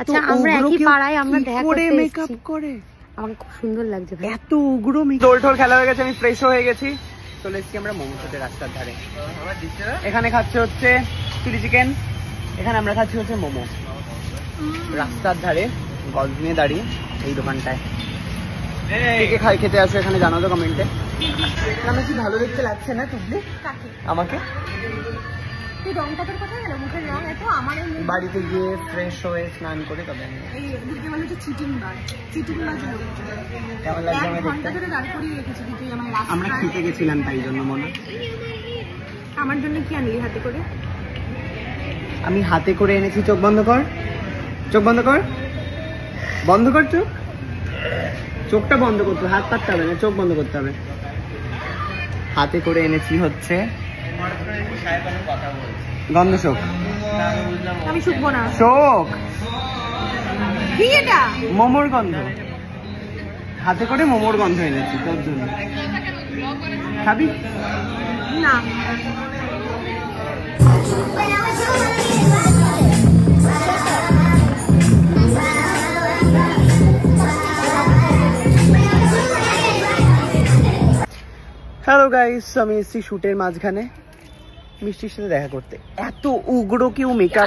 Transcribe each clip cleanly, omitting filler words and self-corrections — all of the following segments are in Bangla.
আচ্ছা আমরা একই পাড়ায় আমরা দেখা করতে মেকআপ করে আমাকে খুব সুন্দর লাগছে ভাই। এত উগ্র দোল টোল খেলা হয়ে গেছে, আমি ফ্রেশ হয়ে গেছি, চলে এসেছি আমরা মোমো খেতে রাস্তার ধারে। এখানে খাচ্ছে হচ্ছে চিলি চিকেন, এখানে আমরা খাচ্ছি হচ্ছে মোমো রাস্তার ধারে গল্প নিয়ে দাঁড়িয়ে এই দোকানটায়। কে খাই খেতে আসো এখানে জানাও তো কমেন্টে। আমার কি ভালো দেখতে লাগছে না তুবলি আমাকে? বাড়িতে গিয়ে ফ্রেশ হয়ে স্নান করে তবে আমরা খেতে গেছিলাম তাই জন্য মনে। আমার জন্য কি আনলি হাতে করে? আমি হাতে করে এনেছি। চোখ বন্ধ কর, চোখ বন্ধ কর, বন্ধ কর চোখ, চোখটা বন্ধ করতে হবে, হাত পাততে হবে না, চোখ বন্ধ করতে হবে। হাতে করে এনেছি হচ্ছে গন্ধ শোক। আমি শুকবো না শোক কি এটা? মোমোর গন্ধ। হাতে করে মোমোর গন্ধ এনেছি তোর জন্য, খাবি না? হ্যালো গাইস, আমি এসেছি শুটের মাঝখানে মিষ্টির সাথে দেখা করতে। এত উগ্র কেউ মেকআপ,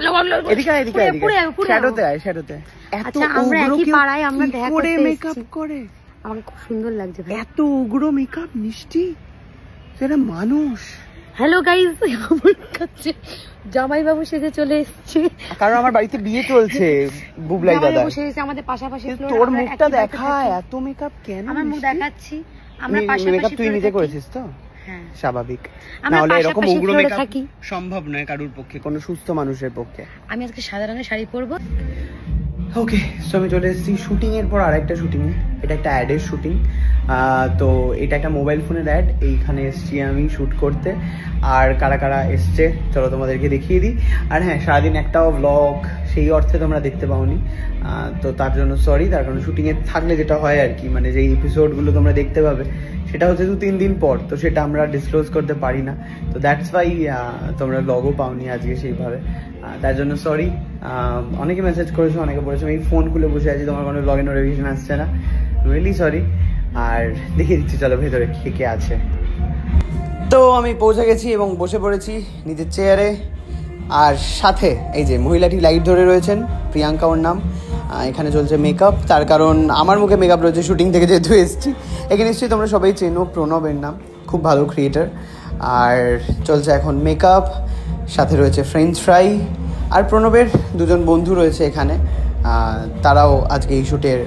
এদিকে এদিকে শ্যাডোতে আয়, শ্যাডোতে। এত আমরা একই পাড়ায় আমরা দেখা করতে মেকআপ করে আমাকে খুব সুন্দর লাগছে ভাই। এত উগ্র মেকআপ মিষ্টি, সেটা মানুষ। হ্যালো গাইস, আমার কাছে জামাই বাবু সেজে চলে এসেছে, কারণ আমার বাড়িতে বিয়ে চলছে বুবলাই দাদা। বসে এসেছে আমাদের পাশাপাশি। তোর মুখটা দেখা, এত মেকআপ কেন? আমার মুখ দেখাচ্ছি, আমরা পাশাপাশি। মেকআপ তুই নিজে করেছিস তো? হ্যাঁ, স্বাভাবিক। আমরা নাহলে এরকম উগ্র মেকআপ থাকি সম্ভব নয় কারোর পক্ষে, কোনো সুস্থ মানুষের পক্ষে। আমি আজকে সাদা রঙের শাড়ি পরবো। ওকে, সো আমি চলে এসেছি শুটিং এর পর আরেকটা শুটিং এ। এটা একটা অ্যাডের শুটিং। তো এটা একটা মোবাইল ফোনের অ্যাড। এইখানে এসেছি আমি শ্যুট করতে। আর কারা কারা এসছে চলো তোমাদেরকে দেখিয়ে দিই। আর হ্যাঁ, সারাদিন একটাও ব্লগ সেই অর্থে তোমরা দেখতে পাওনি, তো তার জন্য সরি। তার কারণ শুটিংয়ে থাকলে যেটা হয় আর কি, মানে যেই এপিসোডগুলো তোমরা দেখতে পাবে সেটা হচ্ছে 2-3 দিন পর, তো সেটা আমরা ডিসক্লোজ করতে পারি না। তো দ্যাটস ওয়াই তোমরা ব্লগও পাওনি আজকে সেইভাবে, তার জন্য সরি। অনেকে মেসেজ করেছো, অনেকে বলেছো আমি ফোন খুলে বসে আছি, তোমার কোনো ব্লগের নোটিফিকেশন আসছে না, রিয়েলি সরি। আর দেখিয়ে দিচ্ছি চলো ভেতরে কে কে আছে। তো আমি পৌঁছে গেছি এবং বসে পড়েছি নিজের চেয়ারে। আর সাথে এই যে মহিলাটি লাইট ধরে রয়েছেন, প্রিয়াঙ্কা ওর নাম। এখানে চলছে মেকআপ, তার কারণ আমার মুখে মেকআপ রয়েছে শুটিং থেকে যেহেতু এসেছি। এখানে নিশ্চয়ই তোমরা সবাই চেনো, প্রণবের নাম, খুব ভালো ক্রিয়েটার। আর চলছে এখন মেকআপ, সাথে রয়েছে ফ্রেঞ্চ ফ্রাই। আর প্রণবের দুজন বন্ধু রয়েছে এখানে, তারাও আজকে এই শ্যুটের